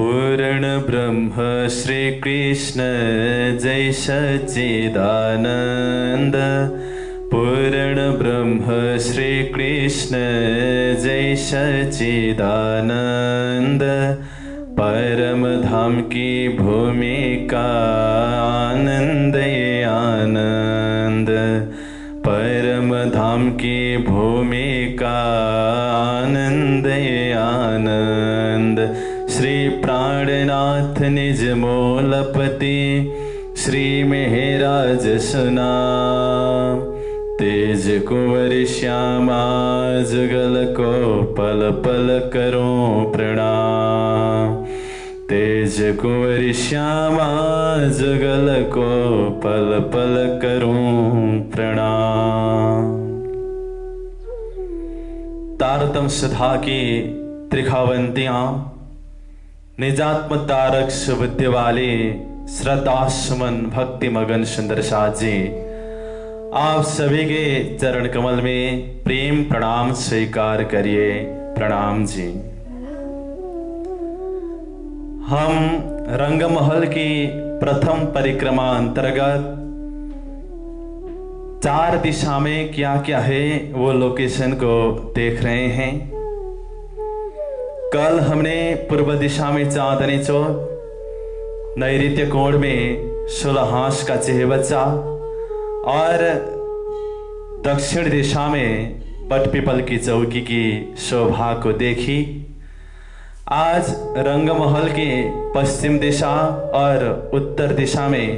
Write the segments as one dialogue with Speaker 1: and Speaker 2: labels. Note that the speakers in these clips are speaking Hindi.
Speaker 1: पूर्ण ब्रह्म श्री कृष्ण जय सच्चिदानंद। पूर्ण ब्रह्म श्री कृष्ण जय सच्चिदानंद। परम धाम की भूमिका आनंद आनंद। परम धाम की भूमिका आनंद आनंद। श्री प्राणनाथ निज मूलपति श्री मेहराज सुना। तेज कुंवर श्यामा जुगल को पल पल करूं प्रणाम। तेज कुंवर श्यामा जुगल को पल पल करूं प्रणाम। तारतम सुधा की त्रिखावंतियां निजात्म तारक सुबुद्धि वाले श्रद्धा सुमन भक्ति मगन सुंदर साथ जी, आप सभी के चरण कमल में प्रेम प्रणाम स्वीकार करिए। प्रणाम जी। हम रंगमहल की प्रथम परिक्रमा अंतर्गत 4 दिशा में क्या क्या है वो लोकेशन को देख रहे हैं। कल हमने पूर्व दिशा में चांदनी चौक, नैऋत्य कोण में 16 हांस का चेहबच्चा और दक्षिण दिशा में बटपीपल की चौकी की शोभा को देखी। आज रंगमहल के पश्चिम दिशा और उत्तर दिशा में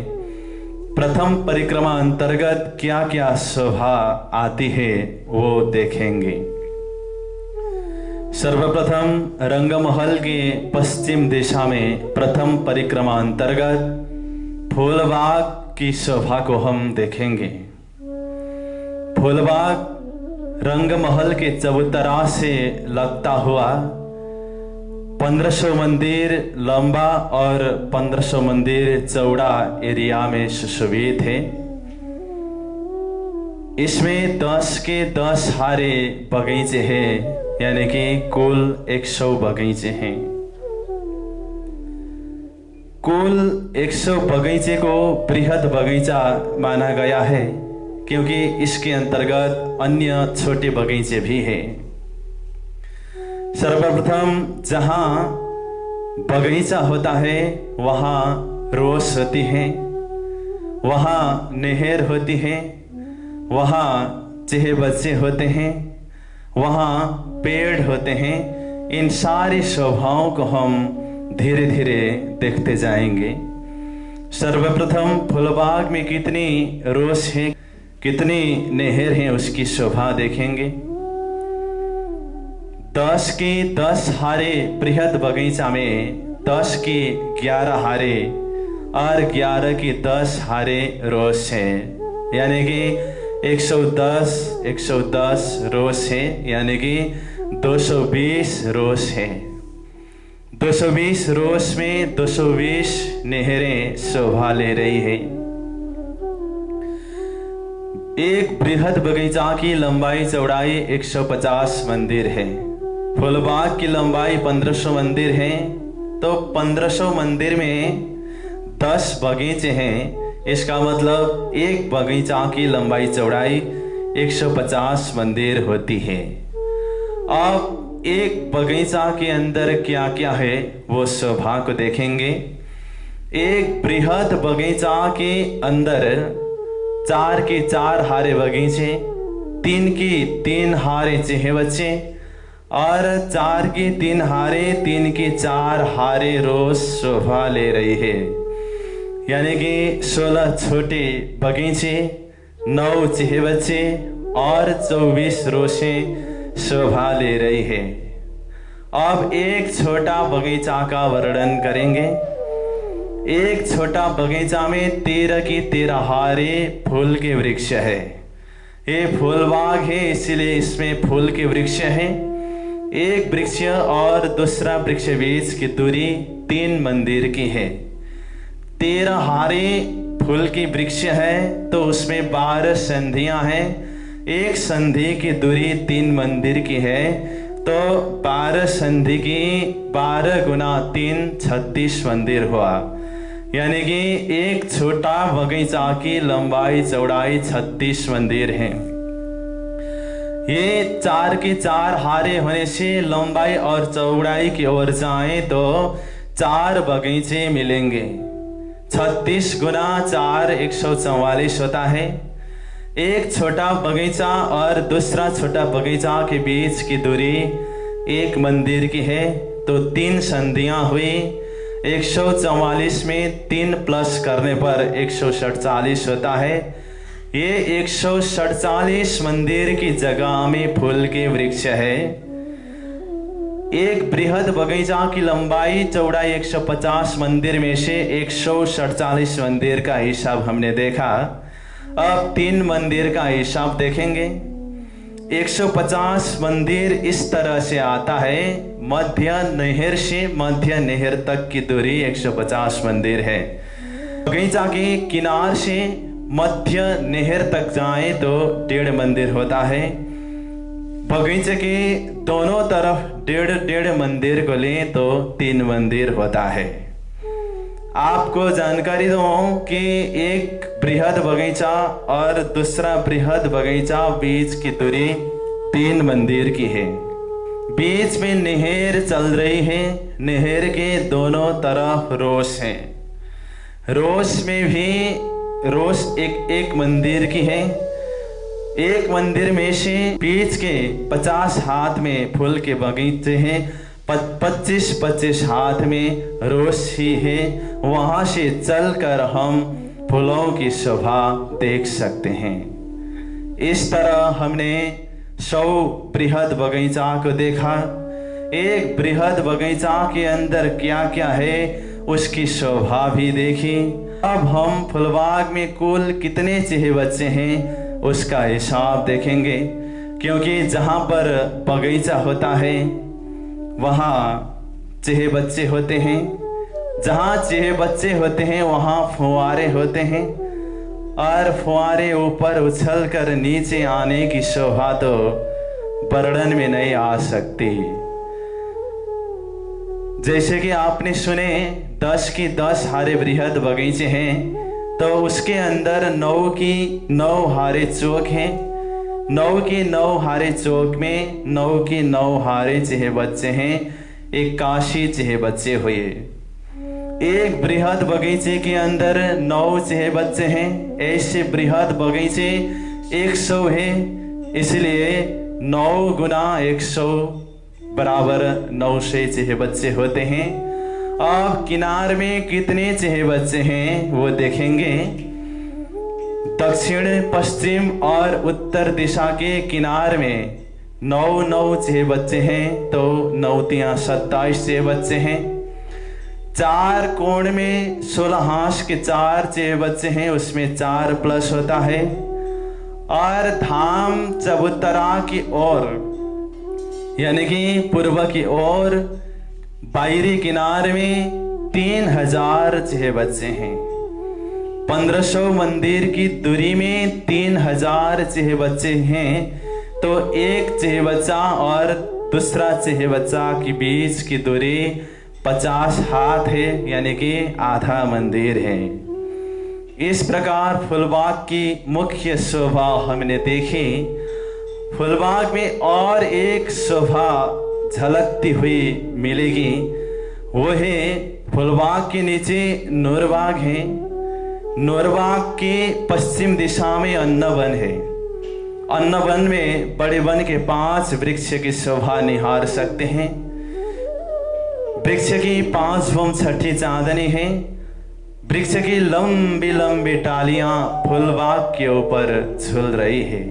Speaker 1: प्रथम परिक्रमा अंतर्गत क्या क्या शोभा आती है वो देखेंगे। सर्वप्रथम रंगमहल के पश्चिम दिशा में प्रथम परिक्रमा अंतर्गत फूलबाग की शोभा को हम देखेंगे। फूलबाग रंगमहल के चबूतरा से लगता हुआ 1500 मंदिर लंबा और 1500 मंदिर चौड़ा एरिया में सुशोभित है। इसमें 10 के 10 हारे बगीचे हैं, यानी कि कुल 100 बगीचे हैं। कुल 100 बगीचे को बृहद बगीचा माना गया है क्योंकि इसके अंतर्गत अन्य छोटे बगीचे भी हैं। सर्वप्रथम जहां बगीचा होता है वहां रोज होती है, वहां नहर होती है, वहां चेहबच्चे होते हैं, वहां पेड़ होते हैं। इन सारी शोभाओं को हम धीरे धीरे देखते जाएंगे। सर्वप्रथम फूलबाग में कितनी रोज है, कितनी नहर है, उसकी शोभा देखेंगे। 10 की 10 हारे बृहद बगीचा में 10 की 11 हारे और 11 की 10 हारे रोज हैं, यानी कि 110 रोज है, यानी कि 220 रोज है। 220 रोज में 220 नहरें शोभा ले रही है। एक बृहद बगीचा की लंबाई चौड़ाई 150 मंदिर है। फूलबाग की लंबाई 1500 मंदिर है, तो 1500 मंदिर में 10 बगीचे हैं। इसका मतलब एक बगीचा की लंबाई चौड़ाई 150 मंदिर होती है। अब एक बगीचा के अंदर क्या क्या है वो शोभा को देखेंगे। एक बृहद बगीचा के अंदर 4 के 4 हारे बगीचे, 3 की 3 हारे चेहबच्चे और 4 की 3 हारे, 3 की 4 हारे रोज शोभा ले रही है, यानी कि 16 छोटे बगीचे, 9 चेहबच्चे और 24 रोशें शोभा ले रही है। अब एक छोटा बगीचा का वर्णन करेंगे। एक छोटा बगीचा में 13 की 13 हारे फूल के वृक्ष है। ये फूलबाग है, इसलिए इसमें फूल के वृक्ष है। एक वृक्ष और दूसरा वृक्ष बीच की दूरी 3 मंदिर की है। 13 हारे फूल की वृक्ष है तो उसमें 12 संधियां हैं। एक संधि की दूरी 3 मंदिर की है। तो 12 संधि की 12 गुना 3 36 मंदिर हुआ। यानी कि एक छोटा बगीचा की लंबाई चौड़ाई 36 मंदिर है। ये 4 की 4 हारे होने से लंबाई और चौड़ाई की ओर जाएं तो 4 बगीचे मिलेंगे। 36 गुना 4 144 होता है। एक छोटा बगीचा और दूसरा छोटा बगीचा के बीच की दूरी एक मंदिर की है, तो 3 संधियां हुई। 144 में 3 प्लस करने पर 147 होता है। ये 147 मंदिर की जगह में फूल के वृक्ष है। एक बृहद बगीचा की लंबाई चौड़ाई 150 मंदिर में से 147 मंदिर का हिसाब हमने देखा। अब 3 मंदिर का हिसाब देखेंगे। 150 मंदिर इस तरह से आता है। मध्य नहर से मध्य नहर तक की दूरी 150 मंदिर है। बगीचा के किनार से मध्य नहर तक जाए तो 1.5 मंदिर होता है। बगीचे के दोनों तरफ 1.5 मंदिर को लें तो 3 मंदिर होता है। आपको जानकारी दूं कि एक बृहद बगीचा और दूसरा बृहद बगीचा बीच की दूरी 3 मंदिर की है। बीच में नहर चल रही है। नहर के दोनों तरफ रोस है। रोस में भी रोस एक मंदिर की है। एक मंदिर में से बीच के 50 हाथ में फूल के बगीचे हैं। 25 हाथ में रोस ही है। वहां से चलकर हम फूलों की शोभा देख सकते हैं। इस तरह हमने 100 बृहद बगीचा को देखा। एक बृहद बगीचा के अंदर क्या क्या है उसकी शोभा भी देखी। अब हम फूलबाग में कुल कितने चेहे बच्चे हैं उसका हिसाब देखेंगे, क्योंकि जहाँ पर बगीचा होता है वहाँ चेहे बच्चे होते हैं। जहाँ चेहे बच्चे होते हैं वहाँ फुहारे होते हैं, और फुहारे ऊपर उछल कर नीचे आने की शोभा तो वर्णन में नहीं आ सकती। जैसे कि आपने सुने 10 की 10 हारे बृहद बगीचे हैं, तो उसके अंदर 9 की 9 हारे चौक हैं। 9 की 9 हारे चौक में 9 की 9 हारे चेहे बच्चे हैं। 81 चेहे बच्चे हुए। एक बृहद बगीचे के अंदर 9 चेहे बच्चे हैं। ऐसे बृहद बगीचे 100 है, इसलिए 9 गुना 100 बराबर 900 चेहे बच्चे होते हैं। अब किनार में कितने चेहे बच्चे हैं वो देखेंगे। दक्षिण पश्चिम और उत्तर दिशा के किनार में 9 चेहे बच्चे हैं, तो 9 तिया 27 चेहे बच्चे हैं। 4 कोण में 16 हाथ के 4 चेहे बच्चे हैं, उसमें 4 प्लस होता है। और धाम चबूतरा की ओर यानी कि पूर्व की ओर बाहरी किनारे में 3000 चेहे बच्चे हैं। 1500 मंदिर की दूरी में 3000 चेहे बच्चे हैं, तो एक चेहे बच्चा और दूसरा चेहे बच्चा के बीच की दूरी 50 हाथ है, यानी कि आधा मंदिर है। इस प्रकार फूलबाग की मुख्य शोभा हमने देखी। फूलबाग में और एक शोभा झलकती हुई मिलेगी, वो है फूलबाग के नीचे नूरबाग है। नूरबाग के पश्चिम दिशा में अन्नवन है। अन्नवन में बड़े वन के 5 वृक्ष की शोभा निहार सकते हैं। वृक्ष की 5 भूम छठी चांदनी है। वृक्ष की लंबी लंबी टालियां फूलबाग के ऊपर झूल रही है।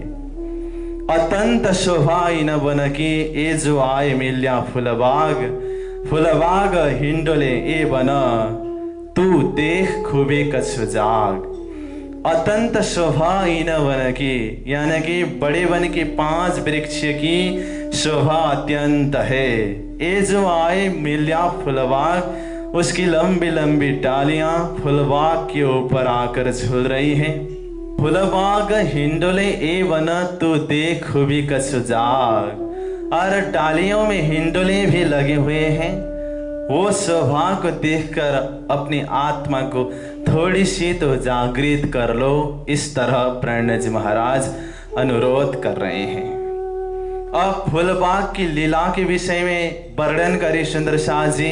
Speaker 1: अत्यंत शोभा इन बन की ए जो आए मिल्या फूलबाग, फूलबाग हिंडोले ए बन तू देख खूबे कछु जाग। अत्यंत शोभा इन वन की, यानी कि बड़े वन के 5 वृक्ष की शोभा अत्यंत है। ए जो आए मिल्या फूलबाग, उसकी लंबी लंबी डालियां फूलबाग के ऊपर आकर झूल रही हैं। फूलबाग हिंडोले ए वन तू देख खूबी कछु जाग। और डालियों में हिंडोले भी लगे हुए हैं। वो शोभा को देखकर अपनी आत्मा को थोड़ी सी तो जागृत कर लो, इस तरह प्रणय जी महाराज अनुरोध कर रहे हैं। अब फूलबाग की लीला के विषय में वर्णन करें सुंदर शाह जी।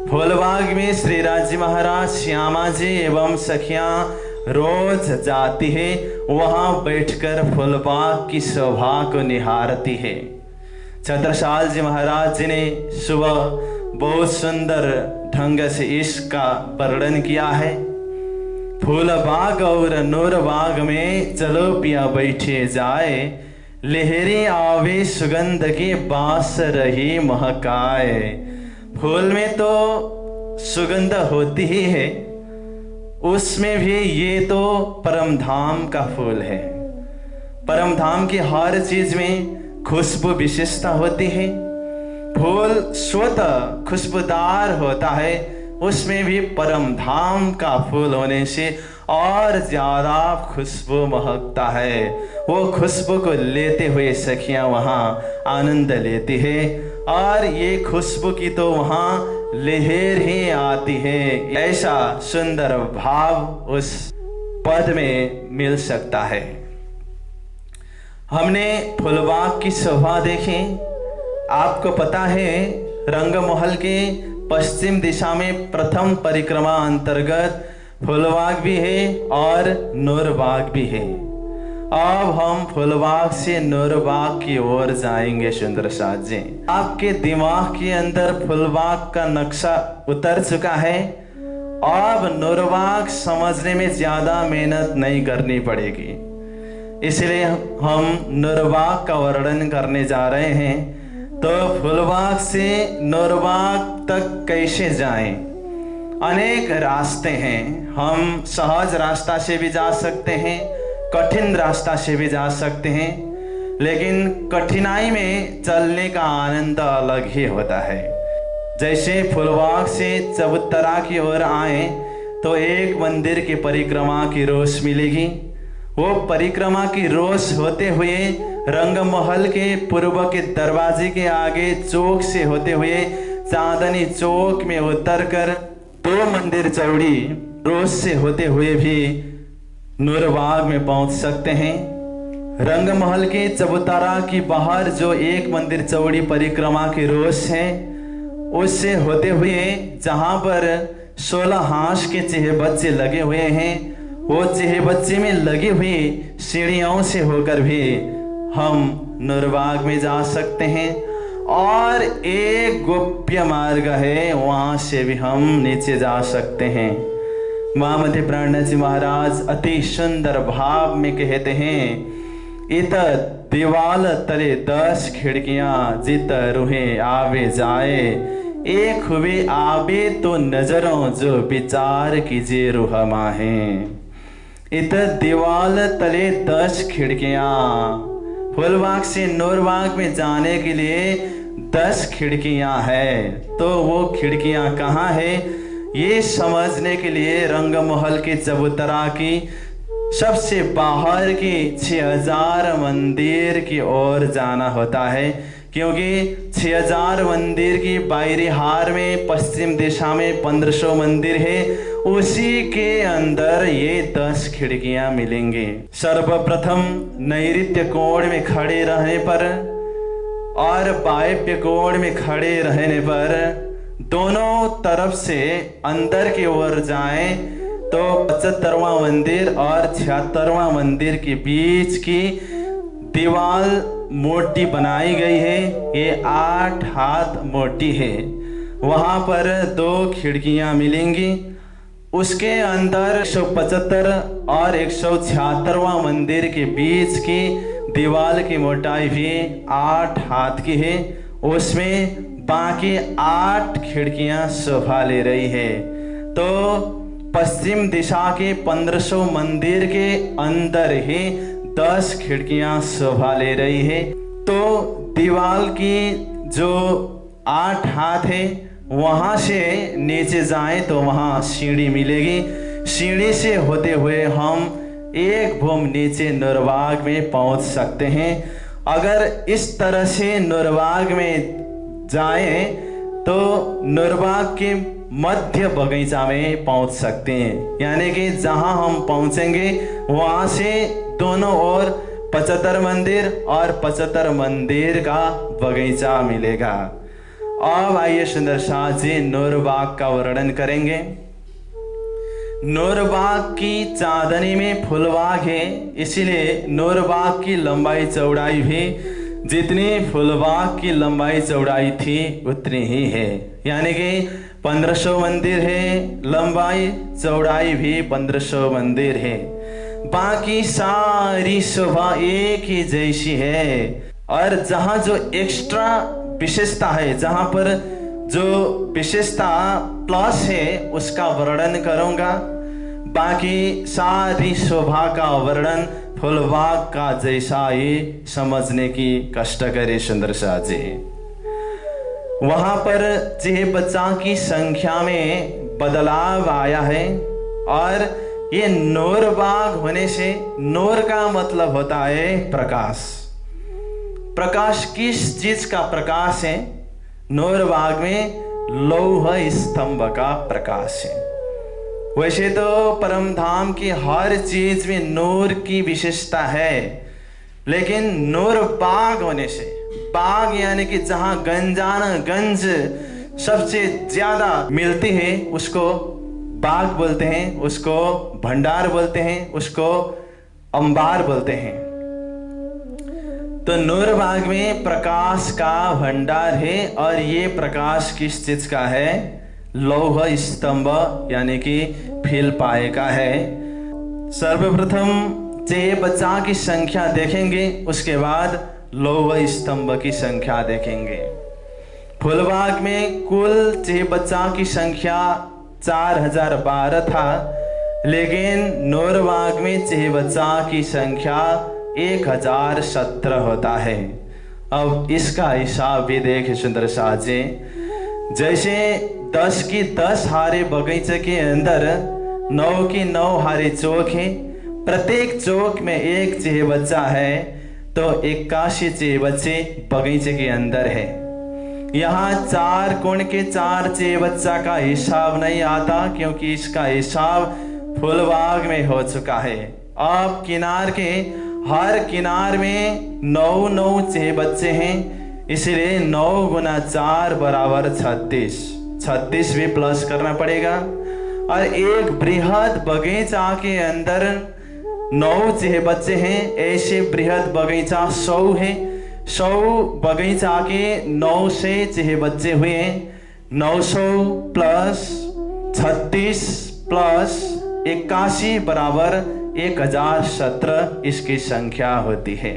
Speaker 1: फूलबाग में श्री राज जी महाराज, श्यामा जी एवं सखियां रोज जाती है, वहां बैठकर फूलबाग की शोभा को निहारती है। छत्रसाल जी महाराज जी ने सुबह बहुत सुंदर ढंग से इसका वर्णन किया है। फूलबाग और नूरबाग में चलो पिया बैठे जाए, लहरें आवे सुगंध के बास रही महकाए। फूल में तो सुगंध होती ही है, उसमें भी ये तो परम धाम का फूल है। परम धाम की हर चीज में खुशबू विशेषता होती है। फूल स्वतः खुशबूदार होता है, उसमें भी परम धाम का फूल होने से और ज्यादा खुशबू महकता है। वो खुशबू को लेते हुए सखियां वहां आनंद लेती है और ये खुशबू की तो वहां लहर ही आती है। ऐसा सुंदर भाव उस पद में मिल सकता है। हमने फूलबाग की शोभा देखी। आपको पता है रंगमहल के पश्चिम दिशा में प्रथम परिक्रमा अंतर्गत फूलबाग भी है और नूरबाग भी है। अब हम फूलबाग से नूरबाग की ओर जाएंगे सुंदर शाह जी। आपके दिमाग के अंदर फूलबाग का नक्शा उतर चुका है। अब नूरबाग समझने में ज्यादा मेहनत नहीं करनी पड़ेगी, इसलिए हम नूरबाग का वर्णन करने जा रहे हैं। तो फूलबाग से नूरबाग तक कैसे जाएं? अनेक रास्ते हैं। हम सहज रास्ता से भी जा सकते हैं, कठिन रास्ता से भी जा सकते हैं, लेकिन कठिनाई में चलने का आनंद अलग ही होता है। जैसे फूलबाग से चबूतरा की ओर आए तो एक मंदिर की परिक्रमा की रोश मिलेगी। वो परिक्रमा की रोश होते हुए रंगमहल के पूर्व के दरवाजे के आगे चौक से होते हुए चांदनी चौक में उतरकर दो मंदिर चौड़ी रोश से होते हुए भी नूरबाग में पहुंच सकते हैं। रंगमहल के चबूतरा की बाहर जो एक मंदिर चौड़ी परिक्रमा की रोश है, उससे होते हुए जहां पर 16 हांस के चेहबच्चे लगे हुए हैं, वो चेहबच्चे में लगी हुई सीढ़ियों से होकर भी हम नूरबाग में जा सकते हैं। और एक गोप्य मार्ग है, वहां से भी हम नीचे जा सकते हैं। महामती प्राण जी महाराज अति सुंदर भाव में कहते हैं, इत दीवाल तले 10 खिड़कियां, जित रूहे आवे जाए, एक हुए आवे तो नजरों जो विचार कीजिए रूह माहे। इत दीवाल तले 10 खिड़कियां। फूलबाग से नूरबाग में जाने के लिए 10 खिड़कियां है। तो वो खिड़कियां कहाँ है, ये समझने के लिए रंगमहल के चबूतरा की सबसे बाहर की 6000 मंदिर की ओर जाना होता है, क्योंकि 6000 मंदिर की बाहरी हार में पश्चिम दिशा में 1500 मंदिर है। उसी के अंदर ये 10 खिड़कियां मिलेंगी। सर्वप्रथम नैऋत्य कोण में खड़े रहने पर और वायव्य कोण में खड़े रहने पर दोनों तरफ से अंदर की ओर जाएं तो 75वां मंदिर और 76वां मंदिर के बीच की दीवार मोटी बनाई गई है। ये 8 हाथ मोटी है। वहां पर 2 खिड़कियां मिलेंगी। उसके अंदर 175 और 176वां मंदिर के बीच की दीवार की मोटाई भी 8 हाथ की है। उसमें बाकी 8 खिड़कियां शोभा ले रही है। तो पश्चिम दिशा के 1500 मंदिर के अंदर ही 10 खिड़कियां शोभा ले रही है। तो दीवार की जो 8 हाथ है, वहां से नीचे जाएं तो वहां सीढ़ी मिलेगी। सीढ़ी से होते हुए हम एक भूम नीचे नूरबाग में पहुंच सकते हैं। अगर इस तरह से नूरबाग में जाएं तो नूरबाग के मध्य बगीचा में पहुंच सकते हैं, यानी कि जहां हम पहुंचेंगे वहां से दोनों ओर 75 मंदिर और 75 मंदिर का बगीचा मिलेगा। अब आइए सुंदर शाह जी नूरबाग का वर्णन करेंगे। नूरबाग की चांदनी में फूलबाग है, इसीलिए नूरबाग की लंबाई चौड़ाई भी जितनी फूलबाग की लंबाई चौड़ाई थी उतनी ही है, यानी कि 1500 मंदिर है, लंबाई चौड़ाई भी 1500 मंदिर है। बाकी सारी शोभा एक ही जैसी है, और जहां जो एक्स्ट्रा विशेषता है, जहां पर जो विशेषता प्लस है उसका वर्णन करूंगा। बाकी सारी शोभा का वर्णन फूलबाग का जैसा ही समझने की कष्ट करे सुंदर शाह जी। वहां पर चेह बच्चा की संख्या में बदलाव आया है, और ये नूरबाग होने से नूर का मतलब होता है प्रकाश। प्रकाश किस चीज का प्रकाश है? नूरबाग में लौह स्तंभ का प्रकाश है। वैसे तो परम धाम की हर चीज में नूर की विशेषता है, लेकिन नूर बाग होने से, बाग यानी कि जहां गंज सबसे ज्यादा मिलती है उसको बाग बोलते हैं, उसको भंडार बोलते हैं, उसको अंबार बोलते हैं। तो नूरबाग में प्रकाश का भंडार है, और ये प्रकाश किस चीज का है? लौह स्तंभ यानी कि फील पाए का है। सर्वप्रथम चेह बच्चा की संख्या देखेंगे, उसके बाद लौह स्तंभ की संख्या देखेंगे। फूलबाग में कुल चेह बच्चा की संख्या 4012 था, लेकिन नूरबाग में चेह बच्चा की संख्या 1017 होता है। अब इसका हिसाब भी देखे सुंदर शाह जी। जैसे 10 की 10 हारे बगीचे के अंदर 9 की 9 हारे चौक है, प्रत्येक चौक में एक चेह बच्चा है, तो 81 चेह बच्चे बगीचे के अंदर है। यहाँ 4 कोण के 4 चेह बच्चा का हिसाब नहीं आता, क्योंकि इसका हिसाब फूलबाग में हो चुका है। अब किनार के हर किनार में 9 चेह बच्चे हैं, इसलिए 9 गुना 4 बराबर 36 भी प्लस करना पड़ेगा। और एक बृहद बगीचा के अंदर 9 चेह बच्चे हैं, ऐसे बृहद बगीचा 100 है। 100 बगीचा के 9 से चेह बच्चे हुए, 900 प्लस 36 प्लस 81 बराबर 1017 इसकी संख्या होती है।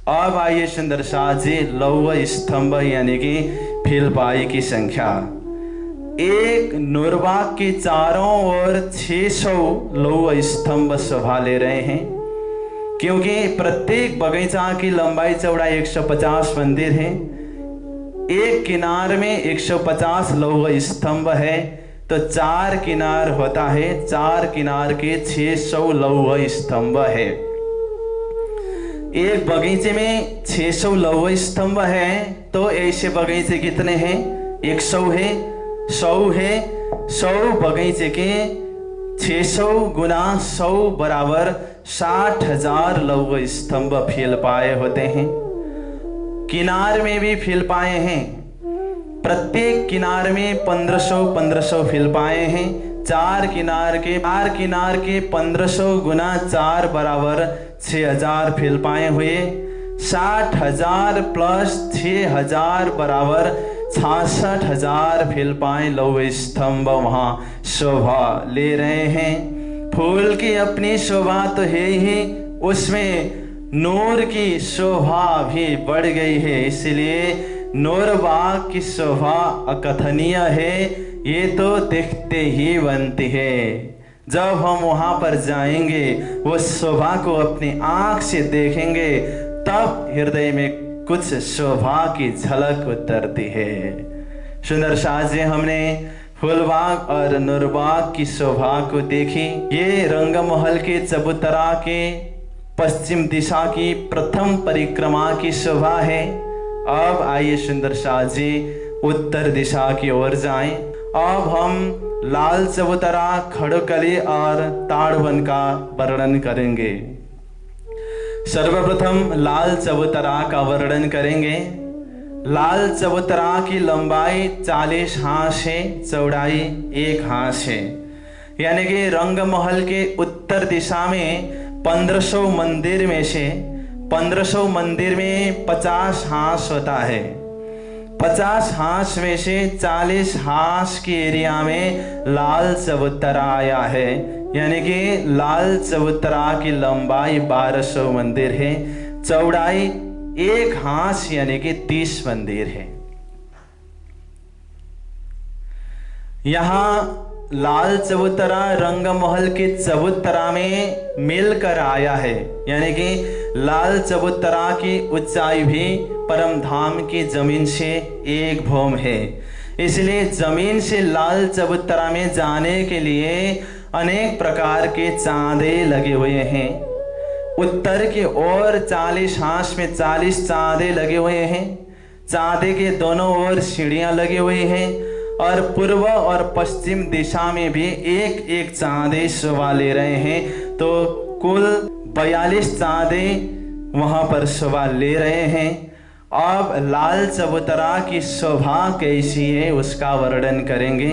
Speaker 1: अब आइए सुंदर शाह जी लौह स्तंभ यानी कि फीलपाई की संख्या। एक नूरबाग के चारों ओर 600 लौह स्तंभ शोभा ले रहे हैं, क्योंकि प्रत्येक बगीचा की लंबाई चौड़ाई 150 मंदिर है। एक किनार में 150 लौह स्तंभ है, तो 4 किनार होता है, 4 किनार के 600 लौह स्तंभ है। एक बगीचे में 600 लौह स्तंभ है, तो ऐसे बगीचे कितने हैं? 100 है, 100 है। 100 बगीचे के 600 गुना 100 बराबर 60,000 लौह स्तंभ फील पाए होते हैं। किनार में भी फील पाए हैं, प्रत्येक किनार में 1500 फील पाए हैं। 4 किनार के 1500 गुना 4 बराबर 6000 फील पाए हुए। 60,000 प्लस 6000 बराबर 66,000 फील पाए लौह स्तंभ वहां शोभा ले रहे हैं। फूल की अपनी शोभा तो है ही, उसमें नूर की शोभा भी बढ़ गई है, इसलिए नूरबाग की शोभा अकथनीय है। ये तो देखते ही बनती है। जब हम वहां पर जाएंगे, वो शोभा को अपनी आंख से देखेंगे, तब हृदय में कुछ शोभा की झलक उतरती है। सुंदर शाह जी, हमने फूलबाग और नूरबाग की शोभा को देखी। ये रंगमहल के चबूतरा के पश्चिम दिशा की प्रथम परिक्रमा की शोभा है। अब आइए सुंदर शाह जी उत्तर दिशा की ओर जाएं। अब हम लाल चबूतरा, खड़कली और ताड़वन का वर्णन करेंगे। सर्वप्रथम लाल चबूतरा का वर्णन करेंगे। लाल चबूतरा की लंबाई 40 हाथ है, चौड़ाई 1 हाथ है। यानी कि रंगमहल के उत्तर दिशा में 1500 मंदिर में से 1500 मंदिर में 50 हाथ होता है। 50 हाथ में से 40 हाथ की एरिया में लाल चबूतरा आया है। यानी कि लाल चबूतरा की लंबाई 1200 मंदिर है, चौड़ाई 1 हाथ यानी कि 30 मंदिर है। यहाँ लाल चबूतरा रंगमहल के चबूतरा में मिलकर आया है। यानी कि लाल चबूतरा की ऊंचाई भी परम धाम की जमीन से 1 भौम है। इसलिए जमीन से लाल चबूतरा में जाने के लिए अनेक प्रकार के चांदे लगे हुए हैं। उत्तर की ओर 40 हाथ में 40 चांदे लगे हुए हैं। चांदे के दोनों ओर सीढ़ियां लगी हुई हैं और पूर्व और पश्चिम दिशा में भी एक एक चांदे शोभा ले रहे हैं। तो कुल 42 चांदे वहां पर शोभा ले रहे हैं। अब लाल चबूतरा की शोभा कैसी है उसका वर्णन करेंगे।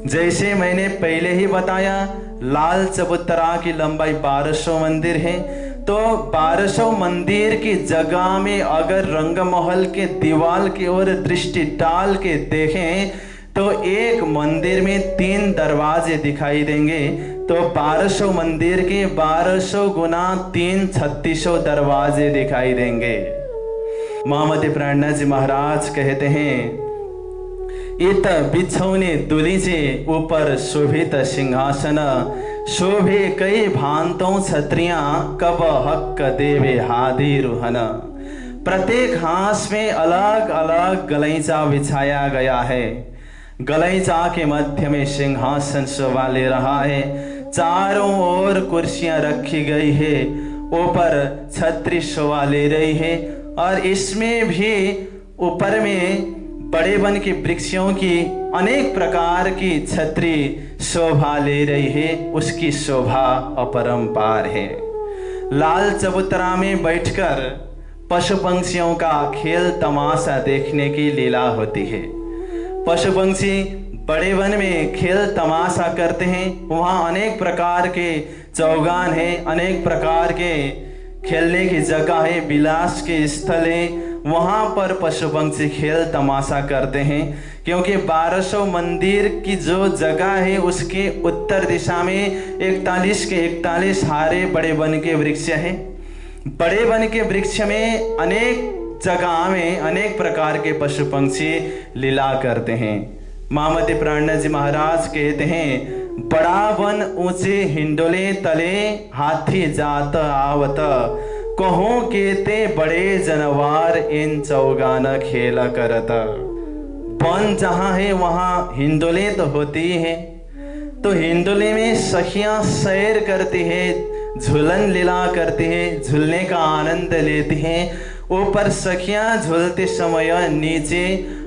Speaker 1: जैसे मैंने पहले ही बताया, लाल चबूतरा की लंबाई 1200 मंदिर है। तो 1200 मंदिर की जगह में अगर रंगमहल के दीवार की ओर दृष्टि डाल के देखें तो एक मंदिर में 3 दरवाजे दिखाई देंगे। तो 1200 मंदिर के 1200 गुना 3 3600 दरवाजे दिखाई देंगे। महामती प्राणनाथ जी महाराज कहते हैं, इत बिछौने दुलीजे ऊपर शोभित सिंहासन, शोभे कई भांतों छत्रियां, कब हक देवे हादी रुहन। प्रत्येक हाथ में अलग अलग गलीचा बिछाया गया है। गलीचा के मध्य में सिंहासन शोभा ले रहा है। चारों ओर कुर्सियां रखी गई है, ऊपर छतरी शोभा ले रही है। और इसमें भी ऊपर में बड़े वन के वृक्षों की अनेक प्रकार की छतरी शोभा ले रही है। उसकी शोभा अपरंपार है। लाल चबूतरा में बैठकर पशु पंछियों का खेल तमाशा देखने की लीला होती है। पशु पंछी बड़े वन में खेल तमाशा करते हैं। वहाँ अनेक प्रकार के चौगान है, अनेक प्रकार के खेलने की जगह है, विलास के स्थल है। वहाँ पर पशु पंछी खेल तमाशा करते हैं। क्योंकि 1200 मंदिर की जो जगह है उसके उत्तर दिशा में 41 के 41 हारे बड़े वन के वृक्ष हैं। बड़े वन के वृक्ष में अनेक जगह में अनेक प्रकार के पशु पंछी लीला करते हैं। महामती प्राणनाथ जी महाराज कहते हैं, बड़ा वन ऊंचे हिंडोले तले, हाथी जात आवत, कहूं केते बड़े जानवर, इन चौगान खेल करत। वन जहां है वहां हिंडोले तो होती है। तो हिंडोले में सखियां सैर करती है, झूलन लीला करती है, झूलने का आनंद लेती हैं। ऊपर सखियां झूलते समय नीचे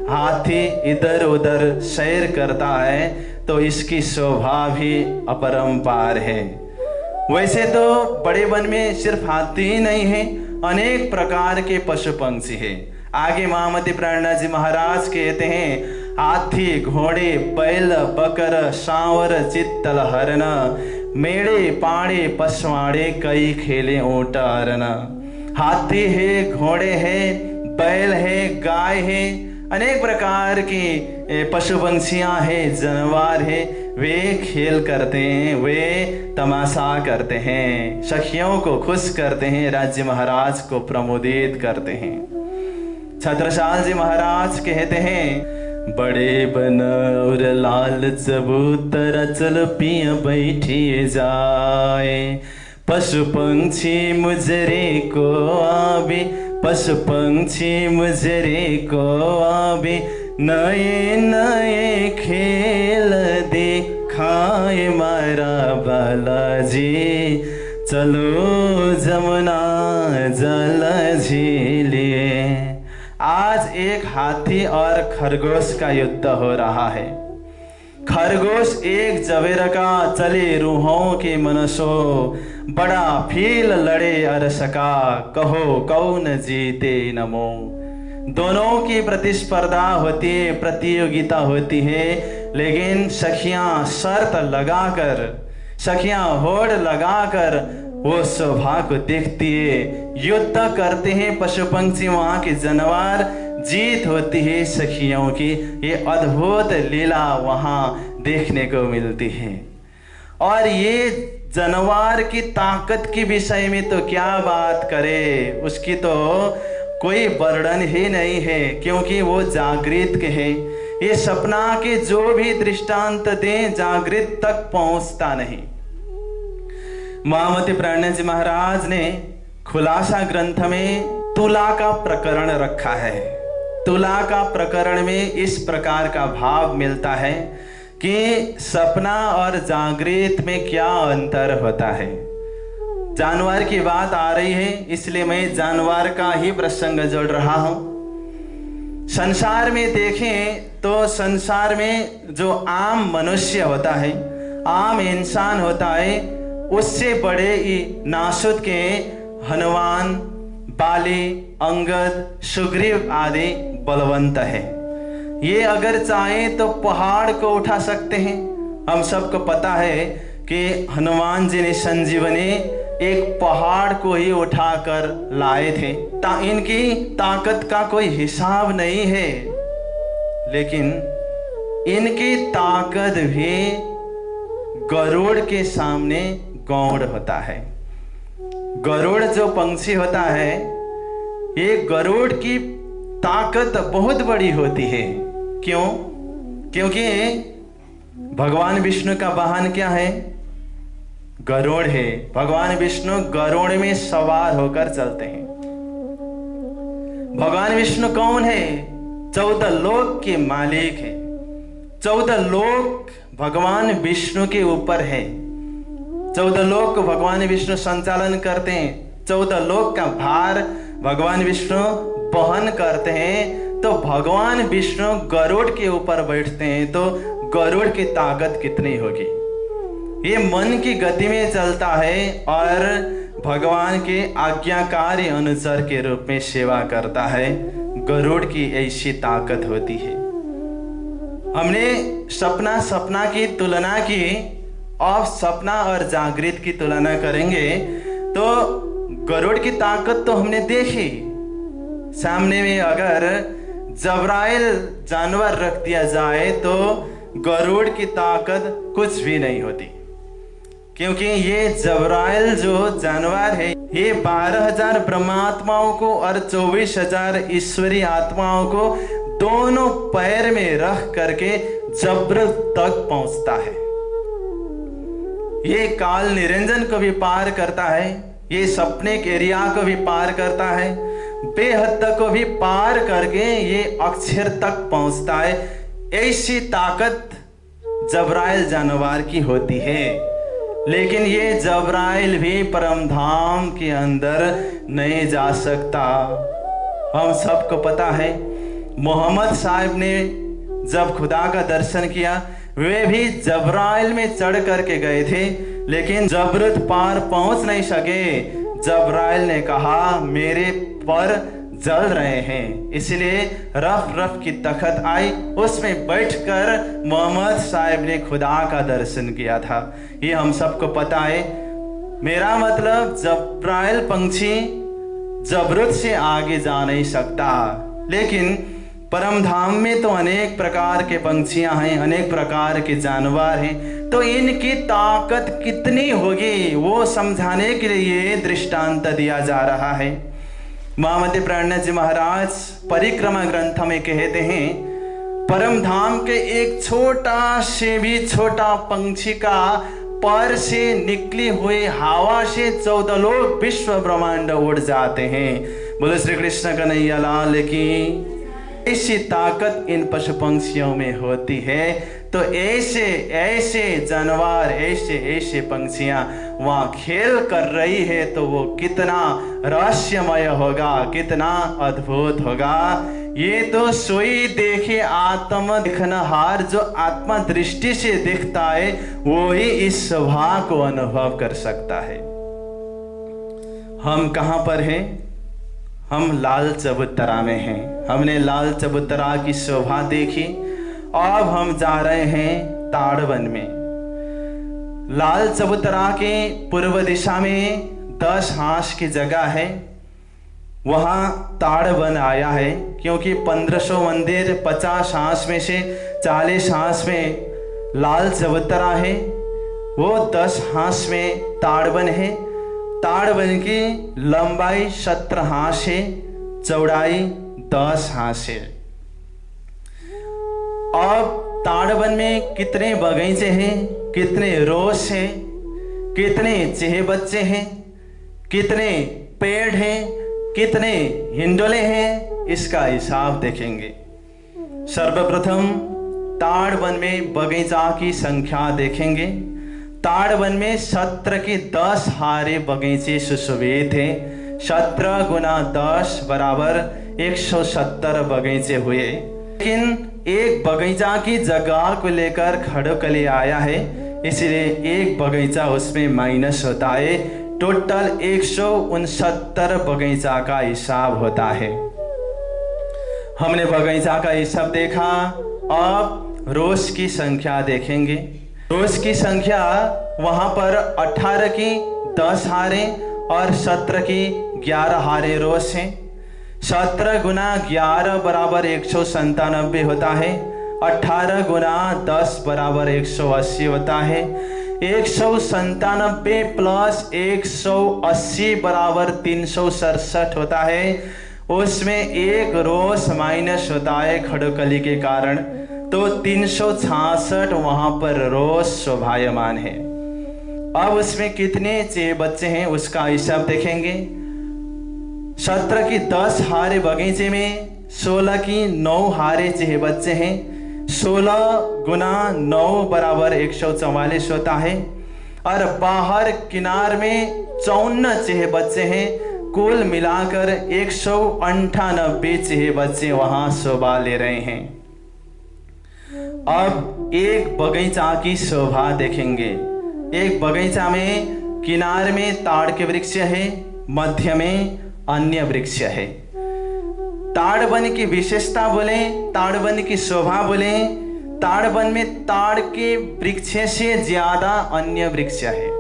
Speaker 1: हाथी इधर उधर सैर करता है। तो इसकी शोभा भी अपरंपार है। वैसे तो बड़े वन में सिर्फ हाथी ही नहीं है, अनेक प्रकार के पशु पंछी है। आगे महामती प्राणनाथ जी महाराज कहते हैं, हाथी घोड़े बैल बकर सांवर चित्तल हरन, मेड़े पाड़े पशवाड़े कई खेले ऊँट अरन। हाथी है, घोड़े है, बैल है, गाय है, अनेक प्रकार की पशु पंछियां हैं, जानवर है। वे खेल करते हैं, वे तमाशा करते हैं, सखियों को खुश करते हैं, राज्य महाराज को प्रमोदित करते हैं। छत्रसाल जी महाराज कहते हैं, बड़े बन और लाल चबूतरा चल पिया बैठिए जाए, पशु पंछी मुजरे को आवे, पशु पंछी मुजरे को आवे, नए नए खेल दिखाए मारा बालाजी, चलो जमुना जल झीलिए। आज एक हाथी और खरगोश का युद्ध हो रहा है। खरगोश एक जवेर का चले रूहों के मनसो, बड़ा फील लड़े अरसका, कहो कौन जीते नमो। दोनों की प्रतिस्पर्धा होती है, प्रतियोगिता होती है, लेकिन सखियां शर्त लगाकर, सखियां होड़ लगाकर वो शोभा को देखती है, युद्ध करते हैं पशु पंक्षी, वहां के जानवर, जीत होती है सखियों की। ये अद्भुत लीला वहां देखने को मिलती है। और ये जानवर की ताकत के विषय में तो क्या बात करें, उसकी तो कोई वर्णन ही नहीं है, क्योंकि वो जागृत के है। ये सपना के जो भी दृष्टांत दें, जागृत तक पहुंचता नहीं। महामती प्राणजी महाराज ने खुलासा ग्रंथ में तुला का प्रकरण रखा है। तुला का प्रकरण में इस प्रकार का भाव मिलता है कि सपना और जागृत में क्या अंतर होता है। जानवर की बात आ रही है, इसलिए मैं जानवर का ही प्रसंग जोड़ रहा हूं। संसार में देखें तो संसार में जो आम मनुष्य होता है, आम इंसान होता है, उससे बड़े ही नासुद के हनुमान, बाली, अंगद, सुग्रीव आदि बलवंत है। ये अगर चाहे तो पहाड़ को उठा सकते हैं। हम सबको पता है कि हनुमान जी ने संजीवनी एक पहाड़ को ही उठाकर लाए थे। इनकी ताकत का कोई हिसाब नहीं है, लेकिन इनकी ताकत भी गरुड़ के सामने गौड़ होता है। गरुड़ जो पंछी होता है, ये गरुड़ की ताकत बहुत बड़ी होती है। क्यों? क्योंकि भगवान विष्णु का वाहन क्या है? गरुड़ है। भगवान विष्णु गरुड़ में सवार होकर चलते हैं। भगवान विष्णु कौन है? 14 लोक के मालिक है। 14 लोक भगवान विष्णु के ऊपर है। 14 लोक को भगवान विष्णु संचालन करते हैं। 14 लोक का भार भगवान विष्णु वहन करते हैं। तो भगवान विष्णु गरुड़ के ऊपर बैठते हैं, तो गरुड़ की ताकत कितनी होगी? ये मन की गति में चलता है और भगवान के आज्ञाकारी अनुसार के रूप में सेवा करता है। गरुड़ की ऐसी ताकत होती है। हमने सपना की तुलना की, और सपना और जागृत की तुलना करेंगे तो गरुड़ की ताकत तो हमने देखी। सामने में अगर जबराइल जानवर रख दिया जाए तो गरुड़ की ताकत कुछ भी नहीं होती, क्योंकि ये जबराइल जो जानवर है, ये 12,000 ब्रह्मात्माओं को और 24,000 ईश्वरी आत्माओं को दोनों पैर में रख करके जबर तक पहुंचता है। ये काल निरंजन को भी पार करता है, ये सपने के एरिया को भी पार करता है, बेहद तक को भी पार करके ये अक्षर तक पहुंचता है। ऐसी ताकत जबराइल जानवर की होती है। लेकिन ये जबराइल भी परम धाम के अंदर नहीं जा सकता। हम सबको पता है, मोहम्मद साहब ने जब खुदा का दर्शन किया, वे भी जबराइल में चढ़ करके गए थे, लेकिन जबरत पार पहुंच नहीं सके। जबराइल ने कहा मेरे पर जल रहे हैं, इसलिए रफ रफ की तख्त आई, उसमें बैठकर मोहम्मद साहब ने खुदा का दर्शन किया था। ये हम सबको पता है। मेरा मतलब जबराइल पंछी जबरत से आगे जा नहीं सकता, लेकिन परम धाम में तो अनेक प्रकार के पंछियां हैं, अनेक प्रकार के जानवर हैं, तो इनकी ताकत कितनी होगी वो समझाने के लिए दृष्टांत दिया जा रहा है। महामती प्राणजी महाराज परिक्रमा ग्रंथ में कहते हैं, परम धाम के एक छोटा से भी छोटा पंछी का पर से निकली हुई हवा से 14 लोग विश्व ब्रह्मांड उड़ जाते हैं। बोलो श्री कृष्ण कन्हैया लाल की। ऐसी ताकत इन पशु पंक्षियों में होती है। तो ऐसे ऐसे जानवर, ऐसे ऐसे पंक्षियां वहां खेल कर रही है, तो वो कितना रहस्यमय होगा, कितना अद्भुत होगा। ये तो सोई देखे आत्म देखनहार, जो आत्मा दृष्टि से देखता है वो ही इस शोभा को अनुभव कर सकता है। हम कहां पर हैं? हम लाल चबूतरा में हैं। हमने लाल चबूतरा की शोभा देखी। अब हम जा रहे हैं ताड़वन में। लाल चबूतरा के पूर्व दिशा में 10 हांस की जगह है, वहां ताड़वन आया है, क्योंकि 1500 मंदिर 50 हांस में से 40 हांस में लाल चबूतरा है, वो 10 हांस में ताड़वन है। ताड़वन की लंबाई 17 हांस है, चौड़ाई 10 हांस है। अब ताड़वन में कितने बगीचे हैं, कितने रोस हैं, कितने चेहे बच्चे हैं, कितने पेड़ हैं, कितने हिंडोले हैं, इसका हिसाब देखेंगे। सर्वप्रथम ताड़वन में बगीचा की संख्या देखेंगे। ताड़वन में 17 के 10 हारे बगीचे सुशोभित हैं। 17 गुना 10 बराबर 170 बगीचे हुए। लेकिन एक बगीचा की जगह को लेकर खड़ोकली आया है, इसलिए एक बगीचा उसमें माइनस होता है। टोटल 169 बगीचा का हिसाब होता है। हमने बगीचा का हिसाब देखा। अब रोज की संख्या देखेंगे। रोज की संख्या वहां पर 18 की 10 हारे और 17 की 11 हारे रोज हैं। 17 गुना 11 बराबर 197 होता है। 18 गुना 10 बराबर 180 होता है। 197 प्लस 180 बराबर 367 होता है। उसमें एक रोज माइनस होता है खड़ोकली के कारण, तो 366 वहां पर रोज शोभायमान है। अब उसमें कितने चेहे बच्चे हैं उसका हिसाब देखेंगे। 17 की 10 हारे बगीचे में 16 की 9 हारे चेहे बच्चे हैं। 16 गुना 9 बराबर 144 होता है। और बाहर किनार में 54 चेहे बच्चे हैं। कुल मिलाकर 198 चेहे बच्चे वहां शोभा ले रहे हैं। अब एक बगीचा की शोभा देखेंगे। एक बगीचा में किनार में ताड़ के वृक्ष है, मध्य में अन्य वृक्ष है। ताड़वन की विशेषता बोले, ताड़वन की शोभा बोले, ताड़वन में ताड़ के वृक्ष से ज्यादा अन्य वृक्ष है।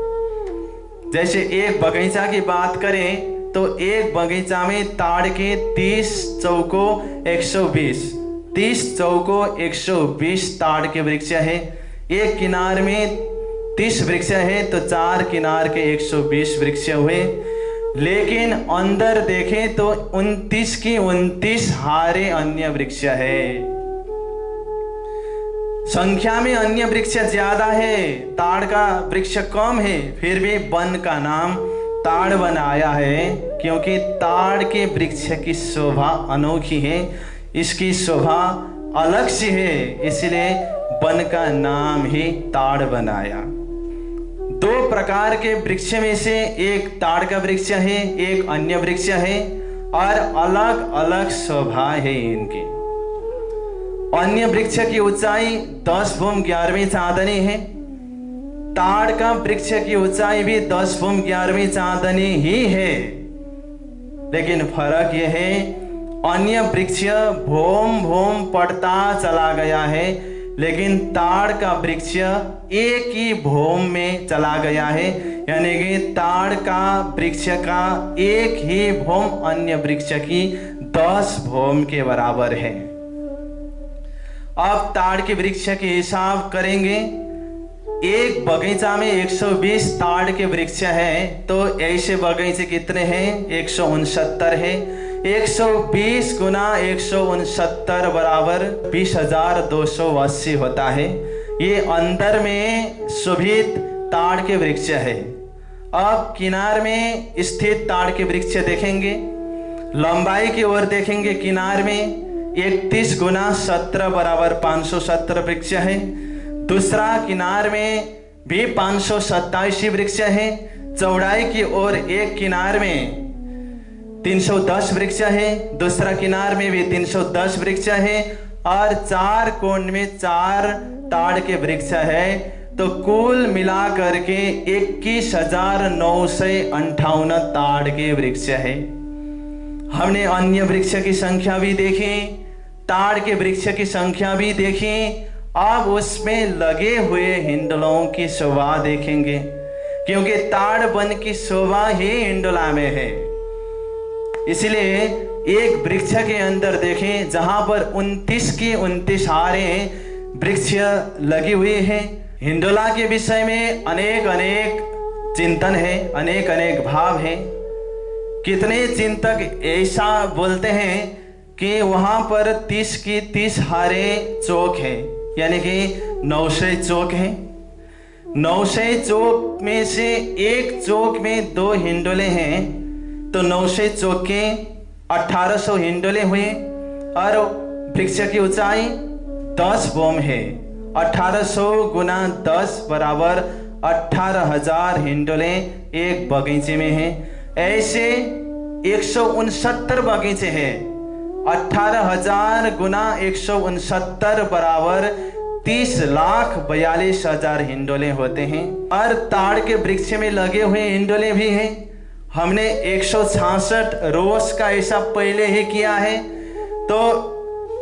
Speaker 1: जैसे एक बगीचा की बात करें तो एक बगीचा में ताड़ के 30 चौको 120, 30 चौको 120 ताड़ के वृक्ष है। एक किनार में 30 वृक्ष है तो 4 किनार के 120 वृक्ष हुए। लेकिन अंदर देखें तो 29 की 29 हारे अन्य वृक्ष है। संख्या में अन्य वृक्ष ज्यादा है, ताड़ का वृक्ष कम है, फिर भी वन का नाम ताड़वन आया है, क्योंकि ताड़ के वृक्ष की शोभा अनोखी है, इसकी शोभा अलग सी है, इसलिए वन का नाम ही ताड़वन आया। 2 प्रकार के वृक्ष में से एक ताड़ का वृक्ष है, एक अन्य वृक्ष है, और अलग अलग शोभा है इनकी। अन्य वृक्ष की ऊंचाई 10 भूम 11वीं चांदनी है। ताड़ का वृक्ष की ऊंचाई भी 10 भूम 11वीं चांदनी ही है। लेकिन फर्क यह है, अन्य वृक्ष भूम भूम पड़ता चला गया है, लेकिन ताड़ का वृक्ष एक ही भूम में चला गया है। यानी कि ताड़ का वृक्ष का एक ही भूम अन्य वृक्ष की 10 भूम के बराबर है। अब ताड़ के वृक्ष के हिसाब करेंगे। एक बगीचा में 120 ताड़ के वृक्ष है, तो ऐसे बगीचे कितने हैं? 169 है। 120 गुना 169 बराबर 20,280 होता है। ये अंदर में शोभित ताड़ के वृक्ष है। अब किनार में स्थित ताड़ के वृक्ष देखेंगे। लंबाई की ओर देखेंगे, किनार में 31 गुना 17 बराबर 517 वृक्ष है। दूसरा किनार में भी 527 वृक्ष है। चौड़ाई की ओर एक किनार में 310 वृक्ष है, दूसरा किनार में भी 310 वृक्ष है और 4 कोण में 4 ताड़ के वृक्ष है। तो कुल मिला करके 21,958 ताड़ के वृक्ष है। हमने अन्य वृक्ष की संख्या भी देखी, ताड़ के वृक्ष की संख्या भी देखी। अब उसमें लगे हुए हिंडोलों की शोभा देखेंगे, क्योंकि ताड़ वन की शोभा ही हिंडोला में है। इसलिए एक वृक्ष के अंदर देखें जहां पर 29 की 29 हारे वृक्ष लगी हुई है। हिंडोला के विषय में अनेक अनेक चिंतन है, अनेक अनेक भाव है। कितने चिंतक ऐसा बोलते हैं कि वहां पर 30 की 30 हारे चौक है, यानी कि 900 चौक है। 900 चौक में से एक चौक में 2 हिंडोले हैं, तो 900 चौक के 1800 हिंडोले हुए और वृक्ष की ऊंचाई 10 बोम है। 1800 गुना 10 बराबर 18,000 हिंडोले एक बगीचे में है। ऐसे 169 बगीचे हैं। 18,000 गुना 169 बराबर 30,42,000 हिंडोले होते हैं। और ताड़ के वृक्ष में लगे हुए हिंडोले भी हैं। हमने 166 रोज का ऐसा पहले ही किया है। तो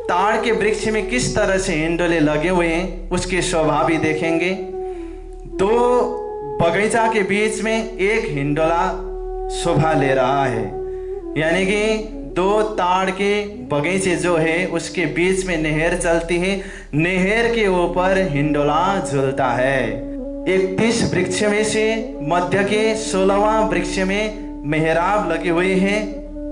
Speaker 1: ताड़ के वृक्ष में किस तरह से हिंडोले लगे हुए हैं उसकी शोभा भी देखेंगे। 2 बगीचा के बीच में एक हिंडोला शोभा ले रहा है, यानी कि 2 ताड़ के बगीचे जो है उसके बीच में नहर चलती है। नहर के ऊपर हिंडोला झूलता है। 31 वृक्ष में से मध्य के 16वां वृक्ष में मेहराब लगी हुई है।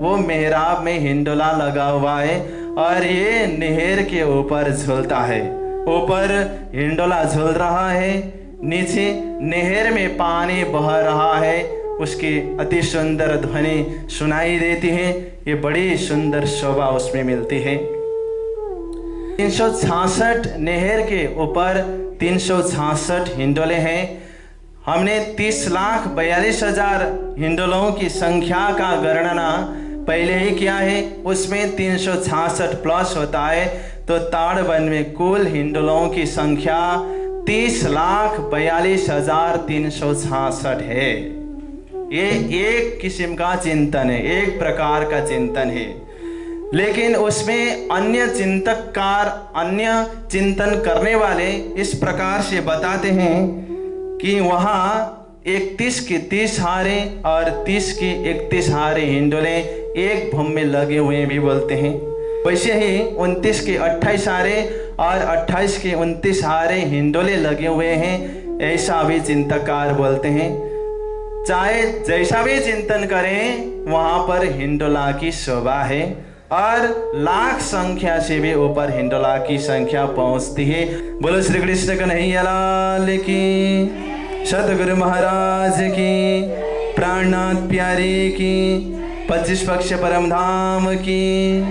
Speaker 1: वो मेहराब में हिंडोला लगा हुआ है और ये नहर के ऊपर झूलता है। ऊपर हिंडोला झूल रहा है, नीचे नहर में पानी बह रहा है। उसकी अति सुंदर ध्वनि सुनाई देती है। ये बड़ी सुंदर शोभा उसमें मिलती है। 366 नहर के ऊपर 366 हिंडोले हैं। हमने 30,42,000 हिंडोलों की संख्या का गणना पहले ही किया है। उसमें 366 प्लस होता है, तो ताड़ वन में कुल हिंडोलों की संख्या 30,42,366 है। ये एक किस्म का चिंतन है, एक प्रकार का चिंतन है। लेकिन उसमें अन्य चिंतककार, अन्य चिंतन करने वाले इस प्रकार से बताते हैं कि वहाँ 31 की 30 हारे और 30 की 31 हारे हिंडोले एक भूम में लगे हुए भी बोलते हैं। वैसे ही 29 के 28 हारे और 28 के 29 हारे हिंडोले लगे हुए हैं, ऐसा भी चिंतककार बोलते हैं। चाहे जैसा भी चिंतन करें, वहां पर हिंडोला की शोभा है और लाख संख्या से भी ऊपर हिंडोला की संख्या पहुंचती है। बोलो श्री कृष्ण कन्हैया लाल की, सतगुरु महाराज की, प्राणनाथ प्यारे की, 25 पक्ष परम धाम की,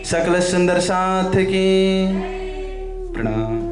Speaker 1: सकल सुंदर साथ की। प्रणाम।